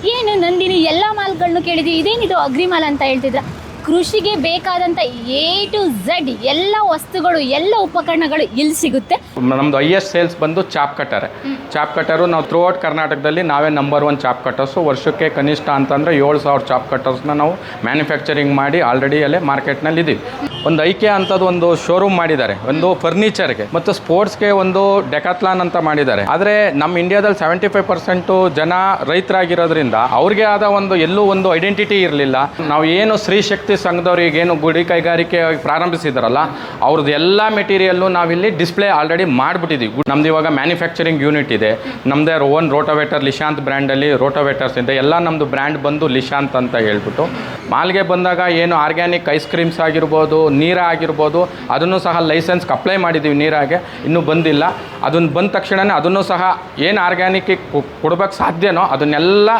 ಏನು ನಂದಿನಿ ಎಲ್ಲ ಮಾಲ್ಗಳನ್ನು ಕೇಳಿದ್ವಿ, ಇದೇನಿದು ಅಗ್ರಿಮಾಲ್ ಅಂತ ಹೇಳ್ತಿದ್ರ? ಕೃಷಿಗೆ ಬೇಕಾದಂಥ A to Z ಎಲ್ಲ ವಸ್ತುಗಳು, ಎಲ್ಲ ಉಪಕರಣಗಳು ಇಲ್ಲಿ ಸಿಗುತ್ತೆ. ನಮ್ಮದು ಹೈಯೆಸ್ಟ್ ಸೇಲ್ಸ್ ಬಂದು ಚಾಪ್ ಕಟ್ಟರ್. ಚಾಪ್ ಕಟ್ಟರು ನಾವು ಥ್ರೂ ಔಟ್ ಕರ್ನಾಟಕದಲ್ಲಿ ನಾವೇ ನಂಬರ್ 1 ಚಾಪ್ ಕಟ್ಟರ್ಸು. ವರ್ಷಕ್ಕೆ ಕನಿಷ್ಠ ಅಂತಂದರೆ 7,000 ಚಾಪ್ ಕಟ್ಟರ್ಸ್ನ ನಾವು ಮ್ಯಾನುಫ್ಯಾಕ್ಚರಿಂಗ್ ಮಾಡಿ ಆಲ್ರೆಡಿ ಅಲ್ಲೇ ಮಾರ್ಕೆಟ್ನಲ್ಲಿ ಇದ್ದೀವಿ. ಒಂದು ಐಕೆ ಅಂಥದ್ದು ಒಂದು ಶೋರೂಮ್ ಮಾಡಿದ್ದಾರೆ, ಒಂದು ಫರ್ನಿಚರ್ಗೆ ಮತ್ತು ಸ್ಪೋರ್ಟ್ಸ್ಗೆ ಒಂದು ಡೆಕಾಥ್ಲಾನ್ ಅಂತ ಮಾಡಿದ್ದಾರೆ. ಆದರೆ ನಮ್ಮ ಇಂಡಿಯಾದಲ್ಲಿ 75% ಜನ ರೈತರಾಗಿರೋದ್ರಿಂದ ಅವ್ರಿಗೆ ಆದ ಒಂದು ಎಲ್ಲೂ ಒಂದು ಐಡೆಂಟಿಟಿ ಇರಲಿಲ್ಲ. ನಾವು ಏನು ಸ್ತ್ರೀ ಶಕ್ತಿ ಸಂಘದವ್ರಿಗೆ ಏನು ಗುಡಿ ಕೈಗಾರಿಕೆ ಪ್ರಾರಂಭಿಸಿದಾರಲ್ಲ, ಅವ್ರದ್ದು ಎಲ್ಲ ಮೆಟೀರಿಯಲ್ಲು ನಾವಿಲ್ಲಿ ಡಿಸ್ಪ್ಲೇ ಆಲ್ರೆಡಿ ಮಾಡಿಬಿಟ್ಟಿದ್ದೀವಿ. ನಮ್ದು ಇವಾಗ ಮ್ಯಾನುಫ್ಯಾಕ್ಚರಿಂಗ್ ಯೂನಿಟ್ ಇದೆ. ನಮ್ಮದೇ ಓನ್ ರೋಟೋವೇಟರ್ ಲಿಶಾಂತ್ ಬ್ರ್ಯಾಂಡಲ್ಲಿ ರೋಟೋವೇಟರ್ಸ್ ಇದೆ. ಎಲ್ಲ ನಮ್ಮದು ಬ್ರ್ಯಾಂಡ್ ಬಂದು ಲಿಶಾಂತ್ ಅಂತ ಹೇಳ್ಬಿಟ್ಟು. ಮಾಲ್ಗೆ ಬಂದಾಗ ಏನು ಆರ್ಗ್ಯಾನಿಕ್ ಐಸ್ ಕ್ರೀಮ್ಸ್ ಆಗಿರ್ಬೋದು, ನೀರ ಆಗಿರ್ಬೋದು, ಅದನ್ನು ಸಹ ಲೈಸೆನ್ಸ್ಗೆ ಅಪ್ಲೈ ಮಾಡಿದ್ದೀವಿ. ನೀರಾಗೆ ಇನ್ನೂ ಬಂದಿಲ್ಲ. ಅದನ್ನು ಬಂದ ತಕ್ಷಣವೇ ಅದನ್ನು ಸಹ ಏನು ಆರ್ಗ್ಯಾನಿಕ್ಗೆ ಕೊಡ್ಬೇಕು ಸಾಧ್ಯನೋ ಅದನ್ನೆಲ್ಲ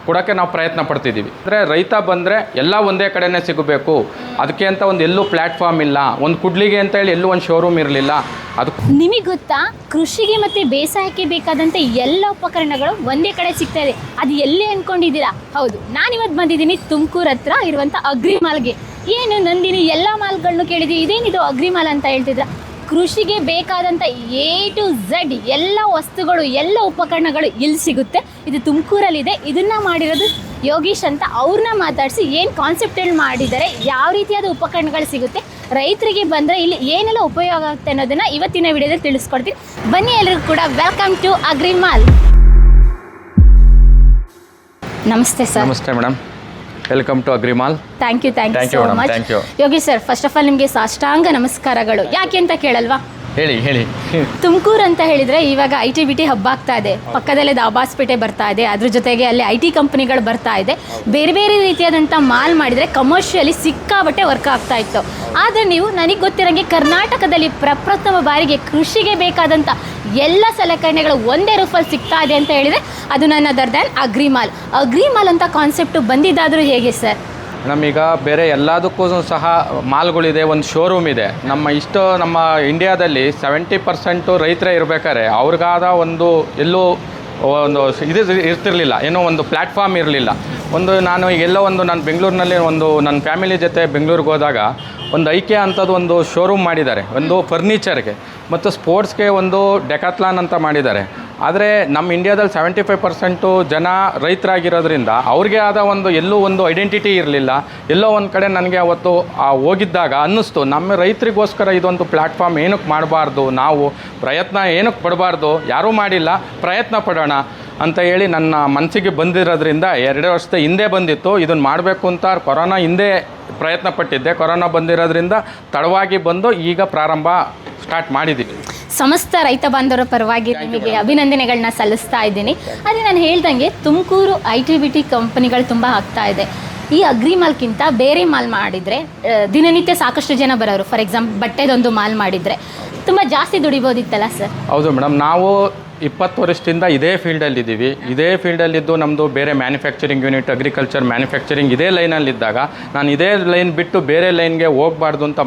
ಕೊಡೋಕ್ಕೆ ನಾವು ಪ್ರಯತ್ನ ಪಡ್ತಿದ್ದೀವಿ. ಅಂದರೆ ರೈತ ಬಂದರೆ ಎಲ್ಲ ಒಂದೇ ಕಡೆನೇ ಸಿಗಬೇಕು, ಅದಕ್ಕೆ ಅಂತ ಒಂದು ಎಲ್ಲೂ ಪ್ಲ್ಯಾಟ್ಫಾರ್ಮ್ ಇಲ್ಲ. ಒಂದು ಕುಡ್ಲಿಗೆ ಅಂತ ಹೇಳಿ ಎಲ್ಲೂ ಒಂದು ಶೋರೂಮ್ ಇರಲಿಲ್ಲ. ಅದು ನಿಮಗೆ ಗೊತ್ತಾ, ಕೃಷಿಗೆ ಮತ್ತು ಬೇಸಾಯಕ್ಕೆ ಬೇಕಾದಂಥ ಎಲ್ಲ ಉಪಕರಣಗಳು ಒಂದೇ ಕಡೆ ಸಿಗ್ತಾ ಇದೆ. ಅದು ಎಲ್ಲಿ ಅಂದ್ಕೊಂಡಿದ್ದೀರಾ? ಹೌದು, ನಾನಿವತ್ತು ಬಂದಿದ್ದೀನಿ ತುಮಕೂರು ಹತ್ರ ಇರುವಂಥ ಅಗ್ರಿಮಾಲ್ಗೆ. ಏನು ನಂದಿನಿ ಎಲ್ಲ ಮಾಲ್ಗಳನ್ನು ಕೇಳಿದ್ವಿ, ಇದೇನಿದು ಅಗ್ರಿಮಾಲ್ ಅಂತ ಹೇಳ್ತಿದ್ರ? ಕೃಷಿಗೆ ಬೇಕಾದಂಥ A to Z ಎಲ್ಲ ವಸ್ತುಗಳು, ಎಲ್ಲ ಉಪಕರಣಗಳು ಇಲ್ಲಿ ಸಿಗುತ್ತೆ. ಇದು ತುಮಕೂರಲ್ಲಿದೆ. ಇದನ್ನು ಮಾಡಿರೋದು ಯೋಗೀಶ್ ಅಂತ. ಅವ್ರನ್ನ ಮಾತಾಡಿಸಿ ಏನು ಕಾನ್ಸೆಪ್ಟಲ್ಲಿ ಮಾಡಿದ್ದಾರೆ, ಯಾವ ರೀತಿಯಾದ ಉಪಕರಣಗಳು ಸಿಗುತ್ತೆ, ರೈತರಿಗೆ ಬಂದರೆ ಇಲ್ಲಿ ಏನೆಲ್ಲ ಉಪಯೋಗ ಆಗುತ್ತೆ ಅನ್ನೋದನ್ನು ಇವತ್ತಿನ ವಿಡಿಯೋದಲ್ಲಿ ತಿಳಿಸ್ಕೊಡ್ತೀನಿ. ಬನ್ನಿ ಎಲ್ಲರಿಗೂ ಕೂಡ ವೆಲ್ಕಮ್ ಟು ಅಗ್ರಿಮಾಲ್. ನಮಸ್ತೆ ಸರ್. ನಮಸ್ತೆ madam, welcome to Agrimall. Thank you so much. Yogi sir, first of all ನಿಮಗೆ ಸಾಷ್ಟಾಂಗ ನಮಸ್ಕಾರಗಳು. ಯಾಕೆ ಅಂತ ಕೇಳಲ್ವಾ? ಹೇಳಿ. ತುಮಕೂರು ಅಂತ ಹೇಳಿದರೆ ಇವಾಗ IT-BT ಹಬ್ಬ ಆಗ್ತಾ ಇದೆ. ಪಕ್ಕದಲ್ಲೇ ದಾಬಾಸ್ಪೇಟೆ ಬರ್ತಾ ಇದೆ. ಅದ್ರ ಜೊತೆಗೆ ಅಲ್ಲಿ IT ಕಂಪ್ನಿಗಳು ಬರ್ತಾ ಇದೆ. ಬೇರೆ ಬೇರೆ ರೀತಿಯಾದಂಥ ಮಾಲ್ ಮಾಡಿದರೆ ಕಮರ್ಷಿಯಲಿ ಸಿಕ್ಕಾಬಟ್ಟೆ ವರ್ಕ್ ಆಗ್ತಾ ಇತ್ತು. ಆದರೆ ನೀವು ನನಗೆ ಗೊತ್ತಿರೋಂಗೆ ಕರ್ನಾಟಕದಲ್ಲಿ ಪ್ರಪ್ರಥಮ ಬಾರಿಗೆ ಕೃಷಿಗೆ ಬೇಕಾದಂಥ ಎಲ್ಲ ಸಲಕರಣೆಗಳು ಒಂದೇ ರೂಫಲ್ಲಿ ಸಿಗ್ತಾ ಇದೆ ಅಂತ ಹೇಳಿದರೆ ಅದು ನನ್ನ ಅದರ್ ದ್ಯಾನ್ ಅಗ್ರಿಮಾಲ್ ಅಂತ ಕಾನ್ಸೆಪ್ಟು ಬಂದಿದ್ದಾದರೂ ಹೇಗೆ ಸರ್? ನಮೀಗ ಬೇರೆ ಎಲ್ಲದಕ್ಕೂ ಸಹ ಮಾಲ್ಗಳಿದೆ, ಒಂದು ಶೋರೂಮ್ ಇದೆ. ನಮ್ಮ ಇಂಡಿಯಾದಲ್ಲಿ 70% ರೈತರೇ ಇರಬೇಕಾದ್ರೆ ಅವ್ರಿಗಾದ ಒಂದು ಎಲ್ಲೂ ಒಂದು ಇದು ಇರ್ತಿರಲಿಲ್ಲ, ಏನೋ ಒಂದು ಪ್ಲ್ಯಾಟ್ಫಾರ್ಮ್ ಇರಲಿಲ್ಲ. ನಾನು ಎಲ್ಲೋ ನಾನು ಬೆಂಗಳೂರಿನಲ್ಲಿ ನನ್ನ ಫ್ಯಾಮಿಲಿ ಜೊತೆ ಬೆಂಗಳೂರಿಗೆ ಹೋದಾಗ ಒಂದು ಐಕೆ ಅಂಥದ್ದು ಒಂದು ಶೋರೂಮ್ ಮಾಡಿದ್ದಾರೆ, ಒಂದು ಫರ್ನಿಚರ್ಗೆ ಮತ್ತು ಸ್ಪೋರ್ಟ್ಸ್ಗೆ ಒಂದು ಡೆಕಾಥ್ಲಾನ್ ಅಂತ ಮಾಡಿದ್ದಾರೆ. ಆದರೆ ನಮ್ಮ ಇಂಡಿಯಾದಲ್ಲಿ 75% ಜನ ರೈತರಾಗಿರೋದ್ರಿಂದ ಅವ್ರಿಗೆ ಆದ ಒಂದು ಎಲ್ಲೂ ಒಂದು ಐಡೆಂಟಿಟಿ ಇರಲಿಲ್ಲ. ಎಲ್ಲೋ ಒಂದು ಕಡೆ ನನಗೆ ಅವತ್ತು ಹೋಗಿದ್ದಾಗ ಅನ್ನಿಸ್ತು, ನಮ್ಮ ರೈತರಿಗೋಸ್ಕರ ಇದೊಂದು ಪ್ಲ್ಯಾಟ್ಫಾರ್ಮ್ ಏನಕ್ಕೆ ಮಾಡಬಾರ್ದು, ನಾವು ಪ್ರಯತ್ನ ಏನಕ್ಕೆ ಪಡಬಾರ್ದು, ಯಾರೂ ಮಾಡಿಲ್ಲ, ಪ್ರಯತ್ನ ಪಡೋಣ ಅಂತ ಹೇಳಿ ನನ್ನ ಮನಸ್ಸಿಗೆ ಬಂದಿರೋದ್ರಿಂದ 2 ವರ್ಷದ ಹಿಂದೆ ಬಂದಿತ್ತು. ಇದನ್ನು ಮಾಡಬೇಕು ಅಂತ ಕೊರೋನಾ ಹಿಂದೆ ಪ್ರಯತ್ನ ಪಟ್ಟಿದ್ದೆ. ಕೊರೋನಾ ಬಂದಿರೋದ್ರಿಂದ ತಡವಾಗಿ ಬಂದು ಈಗ ಪ್ರಾರಂಭ ಸ್ಟಾರ್ಟ್ ಮಾಡಿದ್ದೀವಿ. ಸಮಸ್ತ ರೈತ ಬಾಂಧವರ ಪರವಾಗಿ ನಿಮಗೆ ಅಭಿನಂದನೆಗಳನ್ನ ಸಲ್ಲಿಸ್ತಾ ಇದ್ದೀನಿ. ಅದೇ ನಾನು ಹೇಳ್ದಂಗೆ ತುಮಕೂರು IT-BT ಕಂಪನಿಗಳು ತುಂಬ ಆಗ್ತಾ ಇದೆ. ಈ ಅಗ್ರಿಮಾಲ್ಗಿಂತ ಬೇರೆ ಮಾಲ್ ಮಾಡಿದರೆ ದಿನನಿತ್ಯ ಸಾಕಷ್ಟು ಜನ ಬರೋರು. ಫಾರ್ ಎಕ್ಸಾಂಪಲ್ ಬಟ್ಟೆದೊಂದು ಮಾಲ್ ಮಾಡಿದರೆ ತುಂಬ ಜಾಸ್ತಿ ದುಡಿಬೋದಿತ್ತಲ್ಲ ಸರ್? ಹೌದು ಮೇಡಮ್, ನಾವು 20 ವರ್ಷದಿಂದ ಇದೇ ಫೀಲ್ಡಲ್ಲಿದ್ದೀವಿ. ಇದೇ ಫೀಲ್ಡಲ್ಲಿದ್ದು ನಮ್ಮದು ಬೇರೆ ಮ್ಯಾನುಫ್ಯಾಕ್ಚರಿಂಗ್ ಯೂನಿಟ್, ಅಗ್ರಿಕಲ್ಚರ್ ಮ್ಯಾನುಫ್ಯಾಕ್ಚರಿಂಗ್ ಇದೇ ಲೈನಲ್ಲಿದ್ದಾಗ ನಾನು ಇದೇ ಲೈನ್ ಬಿಟ್ಟು ಬೇರೆ ಲೈನ್ಗೆ ಹೋಗಬಾರ್ದು ಅಂತ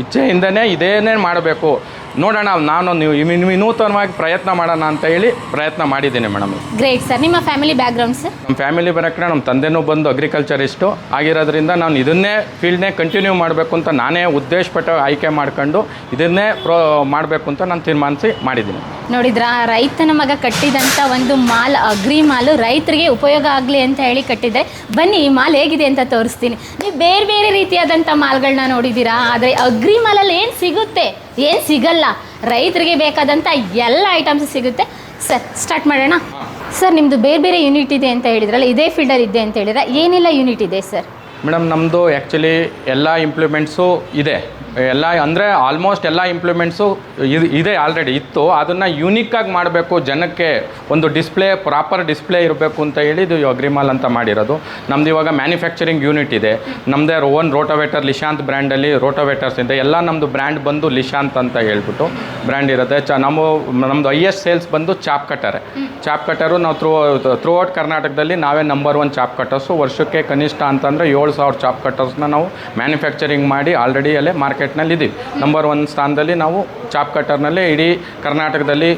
ಇಚ್ಛೆಯಿಂದನೇ ಇದೇನೇ ಮಾಡಬೇಕು, ನೋಡೋಣ ನಾನು ವಿನೂತನವಾಗಿ ಪ್ರಯತ್ನ ಮಾಡೋಣ ಅಂತ ಹೇಳಿ ಪ್ರಯತ್ನ ಮಾಡಿದ್ದೀನಿ ಮೇಡಮ್. Great sir. ನಿಮ್ಮ ಫ್ಯಾಮಿಲಿ ಬ್ಯಾಕ್ಗ್ರೌಂಡ್ ಸರ್? ನಮ್ಮ ಫ್ಯಾಮಿಲಿ ಬರೋಕ್ಕೆ ನಮ್ಮ ತಂದೆನೂ ಬಂದು ಅಗ್ರಿಕಲ್ಚರಿಸ್ಟು ಆಗಿರೋದ್ರಿಂದ ನಾನು ಇದನ್ನೇ ಫೀಲ್ಡ್ನೇ ಕಂಟಿನ್ಯೂ ಮಾಡಬೇಕು ಅಂತ ನಾನೇ ಉದ್ದೇಶಪಟ್ಟು ಆಯ್ಕೆ ಮಾಡ್ಕೊಂಡು ಇದನ್ನೇ ಮಾಡಬೇಕು ಅಂತ ನಾನು ತೀರ್ಮಾನಿಸಿ ಮಾಡಿದ್ದೀನಿ. ನೋಡಿದ್ರಾ, ರೈತನ ಮಗ ಕಟ್ಟಿದಂಥ ಒಂದು ಮಾಲ್, ಅಗ್ರಿಮಾಲು ರೈತರಿಗೆ ಉಪಯೋಗ ಆಗಲಿ ಅಂತ ಹೇಳಿ ಕಟ್ಟಿದೆ. ಬನ್ನಿ ಈ ಮಾಲ್ ಹೇಗಿದೆ ಅಂತ ತೋರಿಸ್ತೀನಿ. ನೀವು ಬೇರೆ ಬೇರೆ ರೀತಿಯಾದಂಥ ಮಾಲ್ಗಳನ್ನ ನೋಡಿದ್ದೀರಾ, ಆದರೆ ಅಗ್ರಿಮಾಲಲ್ಲಿ ಏನು ಸಿಗುತ್ತೆ, ಏನು ಸಿಗಲ್ಲ, ರೈತರಿಗೆ ಬೇಕಾದಂಥ ಎಲ್ಲ ಐಟಮ್ಸ್ ಸಿಗುತ್ತೆ. ಸರ್ ಸ್ಟಾರ್ಟ್ ಮಾಡೋಣ. ಸರ್ ನಿಮ್ಮದು ಬೇರೆ ಬೇರೆ ಯೂನಿಟ್ ಇದೆ ಅಂತ ಹೇಳಿದ್ರಲ್ಲ, ಇದೇ ಫೀಲ್ಡರ್ ಇದೆ ಅಂತ ಹೇಳಿದ್ರೆ ಏನೆಲ್ಲ ಯೂನಿಟ್ ಇದೆ ಸರ್? ಮೇಡಮ್ ನಮ್ಮದು ಆ್ಯಕ್ಚುಲಿ ಎಲ್ಲ ಇಂಪ್ಲಿಮೆಂಟ್ಸು ಇದೆ. ಎಲ್ಲ ಅಂದರೆ ಆಲ್ಮೋಸ್ಟ್ ಎಲ್ಲ ಇಂಪ್ಲಿಮೆಂಟ್ಸು ಇದೆ, ಆಲ್ರೆಡಿ ಇತ್ತು. ಅದನ್ನು ಯೂನಿಕ್ಕಾಗಿ ಮಾಡಬೇಕು, ಜನಕ್ಕೆ ಒಂದು ಪ್ರಾಪರ್ ಡಿಸ್ಪ್ಲೇ ಇರಬೇಕು ಅಂತ ಹೇಳಿ ಇದು ಅಗ್ರಿಮಾಲ್ ಅಂತ ಮಾಡಿರೋದು. ನಮ್ಮದು ಇವಾಗ ಮ್ಯಾನುಫ್ಯಾಕ್ಚರಿಂಗ್ ಯೂನಿಟ್ ಇದೆ. ನಮ್ಮದೇ ಓನ್ ರೋಟೋವೇಟರ್ ಲಿಶಾಂತ್ ಬ್ರ್ಯಾಂಡಲ್ಲಿ ರೋಟೋವೇಟರ್ಸ್ ಇದೆ. ಎಲ್ಲ ನಮ್ಮದು ಬ್ರ್ಯಾಂಡ್ ಬಂದು ಲಿಶಾಂತ್ ಅಂತ ಹೇಳ್ಬಿಟ್ಟು ಬ್ರ್ಯಾಂಡ್ ಇರುತ್ತೆ. ನಮ್ಮದು ಹೈಯೆಸ್ಟ್ ಸೇಲ್ಸ್ ಬಂದು ಚಾಪ್ ಕಟ್ಟರು. ನಾವು ಥ್ರೂ ಔಟ್ ಕರ್ನಾಟಕದಲ್ಲಿ ನಾವೇ ನಂಬರ್ 1 ಚಾಪ್ ಕಟ್ಟರ್ಸು. ವರ್ಷಕ್ಕೆ ಕನಿಷ್ಠ ಅಂತಂದರೆ 7,000 ಚಾಪ್ ಕಟ್ಟರ್ಸ್ನ ನಾವು ಮ್ಯಾನುಫ್ಯಾಕ್ಚರಿಂಗ್ ಮಾಡಿ ಆಲ್ರೆಡಿ ಅಲ್ಲೇ ಮಾರ್ಕೆಟ್ ಮಾರ್ಕೆಟ್ನಲ್ಲಿ ಇದ್ದೀವಿ. ನಂಬರ್ 1 ಸ್ಥಾನದಲ್ಲಿ ನಾವು ಚಾಪ್ ಕಟ್ಟರ್ನಲ್ಲಿ ಇಡೀ ಕರ್ನಾಟಕದಲ್ಲಿ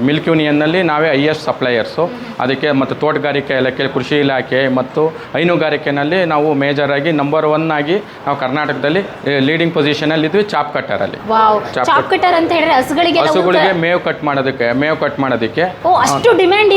ಮಿಲ್ಕ್ ಯೂನಿಯನ್ನಲ್ಲಿ ನಾವೇ ಹೈಯೆಸ್ಟ್ ಸಪ್ಲೈಯರ್ಸು. ಅದಕ್ಕೆ ಮತ್ತು ತೋಟಗಾರಿಕೆ ಇಲಾಖೆ, ಕೃಷಿ ಇಲಾಖೆ ಮತ್ತು ಹೈನುಗಾರಿಕೆಯಲ್ಲಿ ನಾವು ಮೇಜರಾಗಿ ನಂಬರ್ 1 ಆಗಿ ನಾವು ಕರ್ನಾಟಕದಲ್ಲಿ ಲೀಡಿಂಗ್ ಪೊಸಿಷನಲ್ಲಿ ಇದ್ವಿ ಚಾಪ್ ಕಟ್ಟರಲ್ಲಿ. ಚಾಪ್ ಕಟ್ಟರ್ ಅಂತ ಹೇಳಿದ್ರೆ ಹಸುಗಳಿಗೆ ಮೇವು ಕಟ್ ಮಾಡೋದಕ್ಕೆ ಅಷ್ಟು ಡಿಮ್ಯಾಂಡ್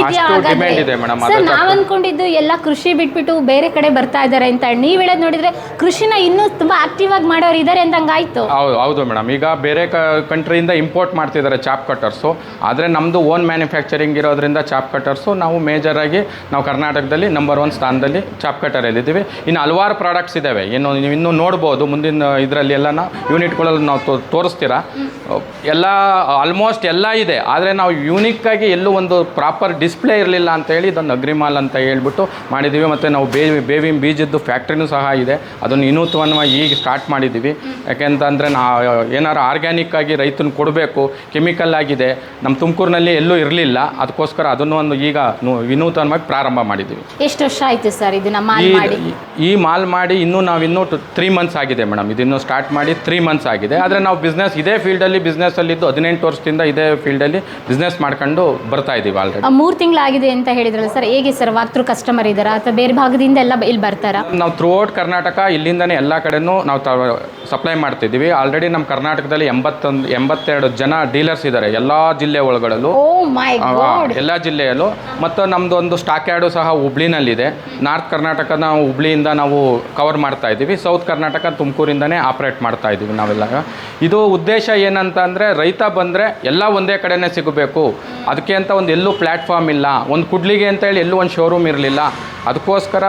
ಇದೆ ಮೇಡಮ್. ನಾವ್ ಅನ್ಕೊಂಡಿದ್ದು ಎಲ್ಲ ಕೃಷಿ ಬಿಟ್ಬಿಟ್ಟು ಬೇರೆ ಕಡೆ ಬರ್ತಾ ಇದಾರೆ ಅಂತ. ನೀವ್ ಹೇಳೋದು ನೋಡಿದ್ರೆ ಕೃಷಿನ ಇನ್ನೂ ತುಂಬಾ ಆಕ್ಟಿವ್ ಆಗಿ ಮಾಡೋರು ಇದಾರೆ ಅಂದಂಗಾಯ್ತು. ಹೌದು ಮೇಡಮ್. ಈಗ ಬೇರೆ ಕಂಟ್ರಿಯಿಂದ ಇಂಪೋರ್ಟ್ ಮಾಡ್ತಿದ್ದಾರೆ ಚಾಪ್ ಕಟ್ಟರ್ಸು. ಆದರೆ ನಮ್ಮದು ಓನ್ ಮ್ಯಾನುಫ್ಯಾಕ್ಚರಿಂಗ್ ಇರೋದ್ರಿಂದ ಚಾಪ್ ಕಟ್ಟರ್ಸು ನಾವು ಮೇಜರ್ ಆಗಿ ನಾವು ಕರ್ನಾಟಕದಲ್ಲಿ ನಂಬರ್ 1 ಸ್ಥಾನದಲ್ಲಿ ಚಾಪ್ ಕಟ್ಟರಲ್ಲಿ ಇದ್ದೀವಿ. ಇನ್ನು ಹಲವಾರು ಪ್ರಾಡಕ್ಟ್ಸ್ ಇದ್ದಾವೆ. ನೀವು ಇನ್ನೂ ನೋಡ್ಬೋದು ಮುಂದಿನ ಇದರಲ್ಲಿ ಎಲ್ಲ ಯೂನಿಟ್ಗಳಲ್ಲಿ ನಾವು ತೋರಿಸ್ತೀರಾ. ಎಲ್ಲ ಆಲ್ಮೋಸ್ಟ್ ಎಲ್ಲ ಇದೆ. ಆದರೆ ನಾವು ಯೂನಿಕ್ಕಾಗಿ ಎಲ್ಲೂ ಒಂದು ಪ್ರಾಪರ್ ಡಿಸ್ಪ್ಲೇ ಇರಲಿಲ್ಲ ಅಂತೇಳಿ ಇದೊಂದು ಅಗ್ರಿಮಾಲ್ ಅಂತ ಹೇಳ್ಬಿಟ್ಟು ಮಾಡಿದ್ದೀವಿ. ಮತ್ತು ನಾವು ಬೇವಿನ ಬೀಜದ್ದು ಫ್ಯಾಕ್ಟ್ರಿನೂ ಸಹ ಇದೆ. ಅದನ್ನು ವಿನೂತನವಾಗಿ ಈಗ ಸ್ಟಾರ್ಟ್ ಮಾಡಿದ್ದೀವಿ. ಯಾಕೆಂತಂದರೆ ಏನಾರು ಆರ್ಗ್ಯಾನಿಕ್ ಆಗಿ ರೈತನ ಕೊಡಬೇಕು, ಕೆಮಿಕಲ್ ಆಗಿದೆ ನಮ್ಮ ತುಮಕೂರಿನಲ್ಲಿ ಎಲ್ಲೂ ಇರಲಿಲ್ಲ. ಅದಕ್ಕೋಸ್ಕರ ಅದನ್ನು ಒಂದು ಈಗ ವಿನೂತನವಾಗಿ ಪ್ರಾರಂಭ ಮಾಡಿದ್ದೀವಿ. ಎಷ್ಟು ವರ್ಷ ಆಯಿತು ಸರ್ ಇದನ್ನ ಮಾಲ್ ಮಾಡಿ? ಈ ಮಾಲ್ ಮಾಡಿ ಇನ್ನೂ 3 ಮಂತ್ಸ್ ಆಗಿದೆ ಮೇಡಮ್. ಇದನ್ನು ಸ್ಟಾರ್ಟ್ ಮಾಡಿ 3 ಮಂತ್ಸ್ ಆಗಿದೆ. ಆದರೆ ನಾವು ಇದೇ ಫೀಲ್ಡಲ್ಲಿ ಬಿಸ್ನೆಸ್ಸಲ್ಲಿದ್ದು 18 ವರ್ಷದಿಂದ ಇದೇ ಫೀಲ್ಡಲ್ಲಿ ಬಿಸ್ನೆಸ್ ಮಾಡ್ಕೊಂಡು ಬರ್ತಾ ಇದ್ದೀವಿ. ಆಲ್ರೆಡಿ 3 ತಿಂಗಳಾಗಿದೆ ಅಂತ ಹೇಳಿದ್ರಲ್ಲ ಸರ್, ಹೇಗೆ ಸರ್ ವಾಕ್ತೃ ಕಸ್ಟಮರ್ ಇದ್ದಾರಾ ಅಥವಾ ಬೇರೆ ಭಾಗದಿಂದ ಎಲ್ಲ ಇಲ್ಲಿ ಬರ್ತಾರಾ? ನಾವು ಥ್ರೂಔಟ್ ಕರ್ನಾಟಕ ಇಲ್ಲಿಂದನೇ ಎಲ್ಲ ಕಡೆನೂ ನಾವು ಸಪ್ಲೈ ಮಾಡ್ತಿದ್ದೀವಿ. ಆಲ್ರೆಡಿ ನಮ್ಮ ಕರ್ನಾಟಕದಲ್ಲಿ 82 ಜನ ಡೀಲರ್ಸ್ ಇದ್ದಾರೆ ಎಲ್ಲ ಜಿಲ್ಲೆ ಒಳಗಳಲ್ಲೂ, ಎಲ್ಲ ಜಿಲ್ಲೆಯಲ್ಲೂ. ಮತ್ತು ನಮ್ಮದು ಒಂದು ಸ್ಟಾಕ್ ಯಾರ್ಡು ಸಹ ಹುಬ್ಳಿನಲ್ಲಿದೆ. ನಾರ್ತ್ ಕರ್ನಾಟಕ ನಾವು ಹುಬ್ಳಿಯಿಂದ ನಾವು ಕವರ್ ಮಾಡ್ತಾ ಇದ್ದೀವಿ. ಸೌತ್ ಕರ್ನಾಟಕ ತುಮಕೂರಿಂದನೇ ಆಪ್ರೇಟ್ ಮಾಡ್ತಾ ಇದ್ದೀವಿ ನಾವೆಲ್ಲ. ಇದು ಉದ್ದೇಶ ಏನಂತ ಅಂದರೆ ರೈತ ಬಂದರೆ ಎಲ್ಲ ಒಂದೇ ಕಡೆನೇ ಸಿಗಬೇಕು. ಅದಕ್ಕೆ ಅಂತ ಒಂದು ಎಲ್ಲೂ ಪ್ಲ್ಯಾಟ್ಫಾರ್ಮ್ ಇಲ್ಲ, ಒಂದು ಕುಡ್ಲಿಗೆ ಅಂತೇಳಿ ಎಲ್ಲೂ ಒಂದು ಶೋರೂಮ್ ಇರಲಿಲ್ಲ. ಅದಕ್ಕೋಸ್ಕರ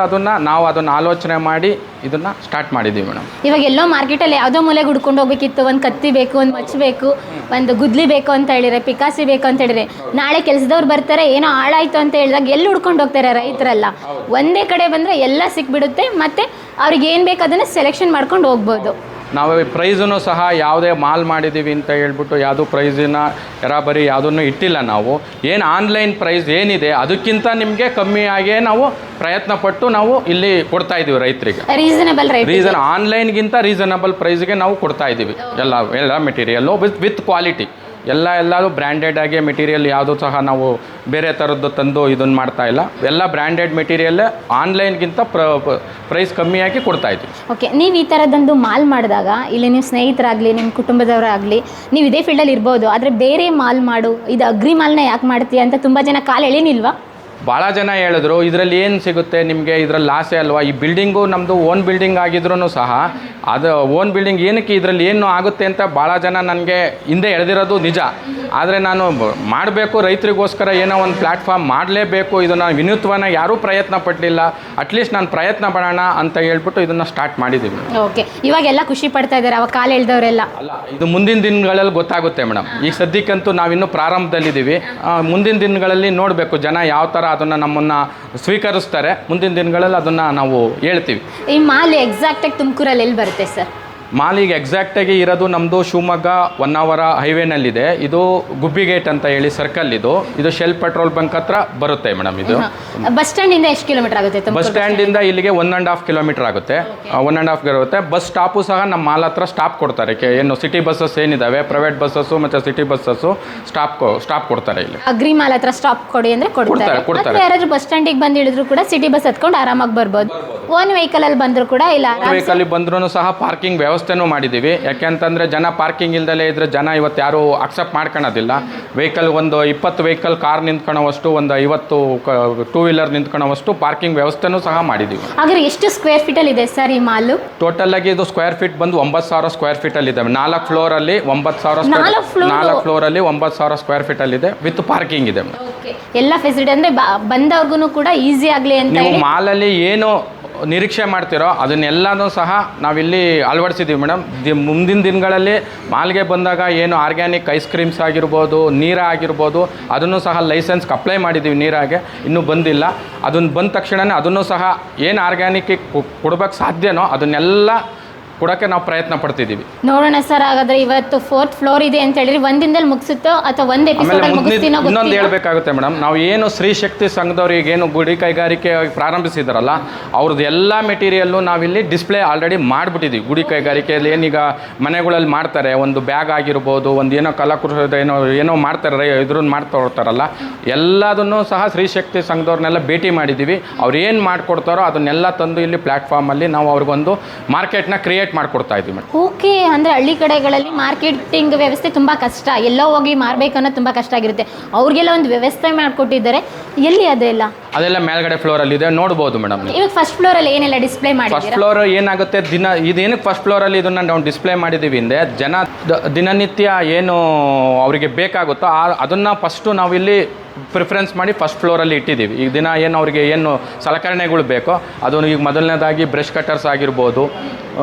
ನಾವು ಅದನ್ನು ಆಲೋಚನೆ ಮಾಡಿ ಇದನ್ನು ಸ್ಟಾರ್ಟ್ ಮಾಡಿದ್ದೀವಿ ಮೇಡಮ್. ಇವಾಗ ಎಲ್ಲೋ ಮಾರ್ಕೆಟಲ್ಲಿ ಯಾವುದೋ ಮೂಲೆಗೆ ಹುಡ್ಕೊಂಡು ಹೋಗ್ಬೇಕಿತ್ತು, ಒಂದು ಕತ್ತಿ ಬೇಕು, ಒಂದು ಮಚ್ಚು ಬೇಕು, ಒಂದು ಗುದ್ಲಿ ಬೇಕು ಅಂತ ಹೇಳಿದ್ರೆ, ಪಿಕಾಸಿ ಬೇಕು ಅಂತ ಹೇಳಿದ್ರೆ, ನಾಳೆ ಕೆಲಸದವ್ರು ಬರ್ತಾರೆ ಏನೋ ಹಾಳಾಯಿತು ಅಂತ ಹೇಳಿದಾಗ ಎಲ್ಲಿ ಹುಡ್ಕೊಂಡು ಹೋಗ್ತಾರೆ ರೈತರೆಲ್ಲ. ಒಂದೇ ಕಡೆ ಬಂದರೆ ಎಲ್ಲ ಸಿಕ್ಬಿಡುತ್ತೆ. ಮತ್ತು ಅವ್ರಿಗೆ ಏನು ಬೇಕು ಅದನ್ನು ಸೆಲೆಕ್ಷನ್ ಮಾಡ್ಕೊಂಡು ಹೋಗ್ಬೋದು. ನಾವು ಪ್ರೈಸನ್ನು ಸಹ ಯಾವುದೇ ಮಾಲ್ ಮಾಡಿದ್ದೀವಿ ಅಂತ ಹೇಳ್ಬಿಟ್ಟು ಯಾವುದೂ ಪ್ರೈಸಿನ ಬರೀ ಯಾವುದನ್ನು ಇಟ್ಟಿಲ್ಲ. ನಾವು ಏನು ಆನ್ಲೈನ್ ಪ್ರೈಸ್ ಏನಿದೆ ಅದಕ್ಕಿಂತ ನಿಮಗೆ ಕಮ್ಮಿಯಾಗೇ ನಾವು ಪ್ರಯತ್ನ ಪಟ್ಟು ನಾವು ಇಲ್ಲಿ ಕೊಡ್ತಾ ಇದ್ದೀವಿ ರೈತರಿಗೆ. ಆನ್ಲೈನ್ಗಿಂತ ರೀಸನಬಲ್ ಪ್ರೈಸ್ಗೆ ನಾವು ಕೊಡ್ತಾ ಇದ್ದೀವಿ ಎಲ್ಲ ಮೆಟೀರಿಯಲ್ಲು ವಿತ್ ಕ್ವಾಲಿಟಿ. ಎಲ್ಲದೂ ಬ್ರ್ಯಾಂಡೆಡ್ ಆಗಿ ಮೆಟೀರಿಯಲ್ ಯಾವುದೂ ಸಹ ನಾವು ಬೇರೆ ಥರದ್ದು ತಂದು ಇದನ್ನು ಮಾಡ್ತಾ ಇಲ್ಲ. ಎಲ್ಲ ಬ್ರ್ಯಾಂಡೆಡ್ ಮೆಟೀರಿಯಲ್ಲೇ ಆನ್ಲೈನ್ಗಿಂತ ಪ್ರೈಸ್ ಕಮ್ಮಿಯಾಗಿ ಕೊಡ್ತಾ ಇದ್ದೀವಿ. ಓಕೆ, ನೀವು ಈ ಥರದ್ದೊಂದು ಮಾಲ್ ಮಾಡಿದಾಗ ಇಲ್ಲಿ ನೀವು ಸ್ನೇಹಿತರಾಗಲಿ ನಿಮ್ಮ ಕುಟುಂಬದವರಾಗಲಿ ನೀವು ಇದೇ ಫೀಲ್ಡಲ್ಲಿ ಇರ್ಬೋದು, ಆದರೆ ಬೇರೆ ಮಾಲ್ ಮಾಡು, ಇದು ಅಗ್ರಿ ಮಾಲ್ನ ಯಾಕೆ ಮಾಡ್ತೀಯ ಅಂತ ತುಂಬ ಜನ ಕಾಲು ಎಳೀನಿಲ್ವಾ? ಭಾಳ ಜನ ಹೇಳಿದ್ರು ಇದರಲ್ಲಿ ಏನು ಸಿಗುತ್ತೆ ನಿಮಗೆ, ಇದರಲ್ಲಿ ಲಾಸೇ ಅಲ್ವಾ. ಈ ಬಿಲ್ಡಿಂಗು ನಮ್ಮದು ಓನ್ ಬಿಲ್ಡಿಂಗ್ ಆಗಿದ್ರೂ ಸಹ ಅದು ಓನ್ ಬಿಲ್ಡಿಂಗ್ ಏನಕ್ಕೆ ಇದರಲ್ಲಿ ಏನು ಆಗುತ್ತೆ ಅಂತ ಭಾಳ ಜನ ನನಗೆ ಹಿಂದೆ ಎಳೆದಿರೋದು ನಿಜ. ಆದರೆ ನಾನು ಮಾಡಬೇಕು ರೈತರಿಗೋಸ್ಕರ ಏನೋ ಒಂದು ಪ್ಲ್ಯಾಟ್ಫಾರ್ಮ್ ಮಾಡಲೇಬೇಕು. ಇದನ್ನು ವಿನೂತ್ವನ ಯಾರೂ ಪ್ರಯತ್ನ ಪಡಲಿಲ್ಲ. ಅಟ್ಲೀಸ್ಟ್ ನಾನು ಪ್ರಯತ್ನ ಪಡೋಣ ಅಂತ ಹೇಳ್ಬಿಟ್ಟು ಇದನ್ನು ಸ್ಟಾರ್ಟ್ ಮಾಡಿದ್ದೀವಿ. ಓಕೆ, ಇವಾಗೆಲ್ಲ ಖುಷಿ ಪಡ್ತಾ ಇದ್ದಾರೆ ಅವಾಗ ಕಾಲು ಎಳೆದವರೆಲ್ಲ? ಅಲ್ಲ, ಇದು ಮುಂದಿನ ದಿನಗಳಲ್ಲಿ ಗೊತ್ತಾಗುತ್ತೆ ಮೇಡಮ್. ಈಗ ಸದ್ಯಕ್ಕಂತೂ ನಾವಿನ್ನೂ ಪ್ರಾರಂಭದಲ್ಲಿದ್ದೀವಿ. ಮುಂದಿನ ದಿನಗಳಲ್ಲಿ ನೋಡಬೇಕು ಜನ ಯಾವ ಥರ ಅದನ್ನು ನಮ್ಮನ್ನು ಸ್ವೀಕರಿಸ್ತಾರೆ. ಮುಂದಿನ ದಿನಗಳಲ್ಲಿ ಅದನ್ನು ನಾವು ಹೇಳ್ತೀವಿ. ಈ ಮಾಲ್ ಎಕ್ಸಾಕ್ಟಾಗಿ ತುಮಕೂರಲ್ಲಿ ಎಲ್ಲಿ ಬರುತ್ತೆ ಸರ್? ಮಾಲಿಗೆ ಎಕ್ಸಾಕ್ಟಾಗಿ ಇರೋದು ನಮ್ಮದು ಶಿವಮೊಗ್ಗ ಹೊನ್ನಾವರ ಹೈವೇನಲ್ಲಿದೆ. ಇದು ಗುಬ್ಬಿಗೇಟ್ ಅಂತ ಹೇಳಿ ಸರ್ಕಲ್. ಇದು ಶೆಲ್ ಪೆಟ್ರೋಲ್ ಬಂಕ್ ಹತ್ರ ಬರುತ್ತೆ ಮೇಡಮ್. ಇದು ಬಸ್ ಸ್ಟ್ಯಾಂಡಿಂದ ಎಷ್ಟು ಕಿಲೋಮೀಟರ್ ಆಗುತ್ತೆ? ಬಸ್ ಸ್ಟ್ಯಾಂಡಿಂದ ಇಲ್ಲಿಗೆ 1.5 ಕಿಲೋಮೀಟರ್ ಆಗುತ್ತೆ. 1.5 ಇರುತ್ತೆ. ಬಸ್ ಸ್ಟಾಪು ಸಹ ನಮ್ಮ ಮಾಲ್ ಹತ್ರ ಸ್ಟಾಪ್ ಕೊಡ್ತಾರೆ. ಏನು ಸಿಟಿ ಬಸ್ಸಸ್ ಏನಿದ್ದಾವೆ, ಪ್ರೈವೇಟ್ ಬಸ್ಸಸ್ಸು ಮತ್ತು ಸಿಟಿ ಬಸ್ಸಸ್ಸು ಸ್ಟಾಪ್ ಕೊಡ್ತಾರೆ. ಇಲ್ಲಿ ಅಗ್ರಿ ಮಾಲ್ ಹತ್ರ ಸ್ಟಾಪ್ ಕೊಡಿ ಅಂದರೆ ಕೊಡ್ತಾರೆ. ಯಾರಾದ್ರೂ ಬಸ್ ಸ್ಟ್ಯಾಂಡಿಗೆ ಬಂದು ಇಳಿದ್ರು ಕೂಡ ಸಿಟಿ ಬಸ್ ಹತ್ಕೊಂಡು ಆರಾಮಾಗಿ ಬರ್ಬೋದು. ಓನ್ ವೆಹಿಕಲಲ್ಲಿ ಬಂದರೂ ಕೂಡ ಇಲ್ಲ, ವೆಹಿಕಲ್ ಬಂದ್ರೂ ಸಹ ಪಾರ್ಕಿಂಗ್ ವ್ಯವಸ್ಥೆನೂ ಮಾಡಿದ್ದೀವಿ. ಯಾಕೆಂತಂದರೆ ಜನ ಪಾರ್ಕಿಂಗ್ ಇಲ್ದಲೇ ಇದ್ದರೆ ಜನ ಇವತ್ತು ಯಾರೂ ಅಕ್ಸೆಪ್ಟ್ ಮಾಡ್ಕೊಳೋದಿಲ್ಲ. ವೆಹಿಕಲ್ ಒಂದು 20 ವೆಹಿಕಲ್ ಕಾರ್ ನಿಂತ್ಕೊಳ್ಳೋವಷ್ಟು, ಒಂದು 50 ಟೂ ವೀಲರ್ ನಿಂತ್ಕೊಳ್ಳೋವಷ್ಟು ಪಾರ್ಕಿಂಗ್ ವ್ಯವಸ್ಥೆನೂ ಸಹ ಮಾಡಿದ್ದೀವಿ. ಹಾಗಾದ್ರೆ ಎಷ್ಟು ಸ್ಕ್ವೇರ್ ಫೀಟಲ್ಲಿ ಇದೆ ಸರ್ ಈ ಮಾಲು? ಟೋಟಲ್ ಆಗಿ ಇದು ಸ್ಕ್ವೇರ್ ಫೀಟ್ ಬಂದು 9,000 ಸ್ಕ್ವೇರ್ ಫೀಟಲ್ಲಿ ಇದ್ದಾವೆ. 4 ಫ್ಲೋರಲ್ಲಿ 9,000 4 ಫ್ಲೋರಲ್ಲಿ 9,000 ಸ್ಕ್ವೇರ್ ಫೀಟಲ್ಲಿ ವಿತ್ ಪಾರ್ಕಿಂಗ್ ಇದೆ. ಎಲ್ಲ ಫೆಸಿಲಿಟಿ ಅಂದರೆ ಬಂದವ್ರಿಗೂ ಕೂಡ ಈಸಿ ಆಗಲಿ ಅಂತ. ನೀವು ಮಾಲಲ್ಲಿ ಏನು ನಿರೀಕ್ಷೆ ಮಾಡ್ತಿರೋ ಅದನ್ನೆಲ್ಲನೂ ಸಹ ನಾವಿಲ್ಲಿ ಅಳವಡಿಸಿದ್ದೀವಿ ಮೇಡಮ್. ಮುಂದಿನ ದಿನಗಳಲ್ಲಿ ಮಾಲ್ಗೆ ಬಂದಾಗ ಏನು ಆರ್ಗ್ಯಾನಿಕ್ ಐಸ್ ಕ್ರೀಮ್ಸ್ ಆಗಿರ್ಬೋದು, ನೀರ ಆಗಿರ್ಬೋದು, ಅದನ್ನು ಸಹ ಲೈಸೆನ್ಸ್ಗೆ ಅಪ್ಲೈ ಮಾಡಿದ್ದೀವಿ. ನೀರಾಗೆ ಇನ್ನೂ ಬಂದಿಲ್ಲ. ಅದನ್ನು ಬಂದ ತಕ್ಷಣವೇ ಅದನ್ನು ಸಹ ಏನು ಆರ್ಗ್ಯಾನಿಕ್ ಕೊಡ್ಬೇಕು ಸಾಧ್ಯನೋ ಅದನ್ನೆಲ್ಲ ಕೊಡೋಕ್ಕೆ ನಾವು ಪ್ರಯತ್ನ ಪಡ್ತಿದ್ದೀವಿ. ನೋಡೋಣ ಸರ್, ಹಾಗಾದ್ರೆ ಇವತ್ತು 4th ಫ್ಲೋರ್ ಇದೆ ಅಂತ ಹೇಳಿದ್ರೆ ಒಂದಿನದಲ್ಲಿ ಮುಗಿಸುತ್ತೋ ಅಥವಾ ಒಂದು ಎಪಿಸೋಡ್ ಅಲ್ಲಿ ಮುಗಿಸ್ತೀನೋ ಇನ್ನೊಂದು ಹೇಳ್ಬೇಕಾಗುತ್ತೆ ಮೇಡಮ್, ನಾವು ಏನು ಸ್ತ್ರೀ ಶಕ್ತಿ ಸಂಘದವ್ರಿಗೆ ಏನು ಗುಡಿ ಕೈಗಾರಿಕೆ ಪ್ರಾರಂಭಿಸಿದಾರಲ್ಲ ಅವ್ರದ್ದು ಎಲ್ಲ ಮೆಟೀರಿಯಲ್ಲು ನಾವಿಲ್ಲಿ ಡಿಸ್ಪ್ಲೇ ಆಲ್ರೆಡಿ ಮಾಡಿಬಿಟ್ಟಿದ್ದೀವಿ. ಗುಡಿ ಕೈಗಾರಿಕೆಯಲ್ಲಿ ಏನೀಗ ಮನೆಗಳಲ್ಲಿ ಮಾಡ್ತಾರೆ, ಒಂದು ಬ್ಯಾಗ್ ಆಗಿರ್ಬೋದು, ಒಂದು ಏನೋ ಕಲಾಕೃತಿ ಏನೋ ಮಾಡ್ತಾರೆ, ಇದ್ರನ್ನ ಮಾಡ್ತಾ ಹೋಗ್ತಾರಲ್ಲ, ಎಲ್ಲದನ್ನು ಸಹ ಸ್ತ್ರೀ ಶಕ್ತಿ ಸಂಘದವ್ರನ್ನೆಲ್ಲ ಭೇಟಿ ಮಾಡಿದ್ದೀವಿ. ಅವ್ರು ಏನು ಮಾಡಿಕೊಡ್ತಾರೋ ಅದನ್ನೆಲ್ಲ ತಂದು ಇಲ್ಲಿ ಪ್ಲ್ಯಾಟ್ಫಾರ್ಮಲ್ಲಿ ನಾವು ಅವ್ರಿಗೊಂದು ಮಾರ್ಕೆಟ್ನ ಕ್ರಿಯೇಟ್ ಮಾಡಿಕೊಡ್ತಾ ಇದ್ದೀವಿ ಮೇಡಮ್. ಓಕೆ, ಅಂದರೆ ಹಳ್ಳಿ ಕಡೆಗಳಲ್ಲಿ ಮಾರ್ಕೆಟಿಂಗ್ ವ್ಯವಸ್ಥೆ ತುಂಬ ಕಷ್ಟ, ಎಲ್ಲೋ ಹೋಗಿ ಮಾರಬೇಕನ್ನೋ ತುಂಬ ಕಷ್ಟ ಆಗಿರುತ್ತೆ. ಅವ್ರಿಗೆಲ್ಲ ಒಂದು ವ್ಯವಸ್ಥೆ ಮಾಡಿಕೊಟ್ಟಿದ್ದಾರೆ. ಎಲ್ಲಿ ಅದೆಲ್ಲ ಮೇಲ್ಗಡೆ ಫ್ಲೋರಲ್ಲಿದೆ, ನೋಡ್ಬೋದು ಮೇಡಮ್. ಇವಾಗ ಫಸ್ಟ್ ಫ್ಲೋರಲ್ಲಿ ಏನೆಲ್ಲ ಡಿಸ್ಪ್ಲೇ ಮಾಡಿ? ಫಸ್ಟ್ ಫ್ಲೋರ್ ಏನಾಗುತ್ತೆ, ಇದೇನಕ್ಕೆ ಫಸ್ಟ್ ಫ್ಲೋರಲ್ಲಿ ಇದನ್ನು ನಾವು ಡಿಸ್ಪ್ಲೇ ಮಾಡಿದ್ದೀವಿ ಅಂದರೆ ಜನ ದಿನನಿತ್ಯ ಏನು ಅವರಿಗೆ ಬೇಕಾಗುತ್ತೋ ಅದನ್ನು ಫಸ್ಟು ನಾವಿಲ್ಲಿ ಪ್ರಿಫರೆನ್ಸ್ ಮಾಡಿ ಫಸ್ಟ್ ಫ್ಲೋರಲ್ಲಿ ಇಟ್ಟಿದ್ದೀವಿ. ಈಗ ದಿನ ಏನು ಅವರಿಗೆ ಏನು ಸಲಕರಣೆಗಳು ಬೇಕೋ ಅದು ಈಗ ಮೊದಲನೇದಾಗಿ ಬ್ರಷ್ ಕಟ್ಟರ್ಸ್ ಆಗಿರ್ಬೋದು,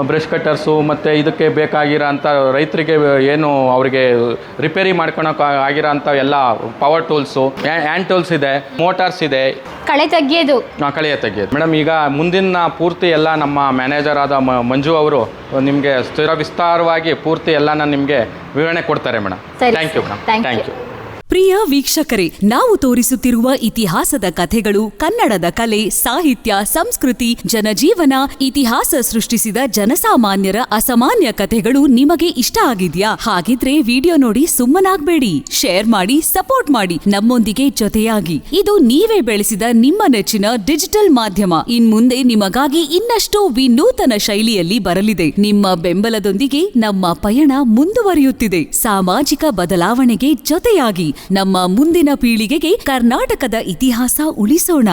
ಬ್ರಷ್ ಕಟ್ಟರ್ಸು ಮತ್ತು ಇದಕ್ಕೆ ಬೇಕಾಗಿರೋ ಅಂಥ ರೈತರಿಗೆ ಏನು ಅವರಿಗೆ ರಿಪೇರಿ ಮಾಡ್ಕೊಳಕ್ಕೆ ಆಗಿರೋ ಅಂಥ ಎಲ್ಲ ಪವರ್ ಟೂಲ್ಸು, ಹ್ಯಾಂಡ್ ಟೂಲ್ಸ್ ಇದೆ, ಮೋಟಾರ್ಸ್ ಇದೆ, ಕಳೆ ತೆಗೆಯೋದು ಮೇಡಮ್. ಈಗ ಮುಂದಿನ ಪೂರ್ತಿ ಎಲ್ಲ ನಮ್ಮ ಮ್ಯಾನೇಜರ್ ಆದ ಮಂಜು ಅವರು ನಿಮಗೆ ವಿಸ್ತಾರವಾಗಿ ಪೂರ್ತಿ ಎಲ್ಲನ ನಿಮಗೆ ವಿವರಣೆ ಕೊಡ್ತಾರೆ madam. Thank you madam. Thank you. ಪ್ರಿಯ ವೀಕ್ಷಕರೇ, ನಾವು ತೋರಿಸುತ್ತಿರುವ ಇತಿಹಾಸದ ಕಥೆಗಳು ಕನ್ನಡದ ಕಲೆ, ಸಾಹಿತ್ಯ, ಸಂಸ್ಕೃತಿ, ಜನಜೀವನ, ಇತಿಹಾಸ ಸೃಷ್ಟಿಸಿದ ಜನಸಾಮಾನ್ಯರ ಅಸಾಮಾನ್ಯ ಕಥೆಗಳು ನಿಮಗೆ ಇಷ್ಟ ಆಗಿದ್ಯಾ? ಹಾಗಿದ್ರೆ ವಿಡಿಯೋ ನೋಡಿ ಸುಮ್ಮನಾಗ್ಬೇಡಿ, ಶೇರ್ ಮಾಡಿ, ಸಪೋರ್ಟ್ ಮಾಡಿ, ನಮ್ಮೊಂದಿಗೆ ಜೊತೆಯಾಗಿ. ಇದು ನೀವೇ ಬೆಳೆಸಿದ ನಿಮ್ಮ ನೆಚ್ಚಿನ ಡಿಜಿಟಲ್ ಮಾಧ್ಯಮ. ಇನ್ಮುಂದೆ ನಿಮಗಾಗಿ ಇನ್ನಷ್ಟು ವಿನೂತನ ಶೈಲಿಯಲ್ಲಿ ಬರಲಿದೆ. ನಿಮ್ಮ ಬೆಂಬಲದೊಂದಿಗೆ ನಮ್ಮ ಪಯಣ ಮುಂದುವರಿಯುತ್ತಿದೆ. ಸಾಮಾಜಿಕ ಬದಲಾವಣೆಗೆ ಜೊತೆಯಾಗಿ ನಮ್ಮ ಮುಂದಿನ ಪೀಳಿಗೆಗೆ ಕರ್ನಾಟಕದ ಇತಿಹಾಸ ಉಳಿಸೋಣ.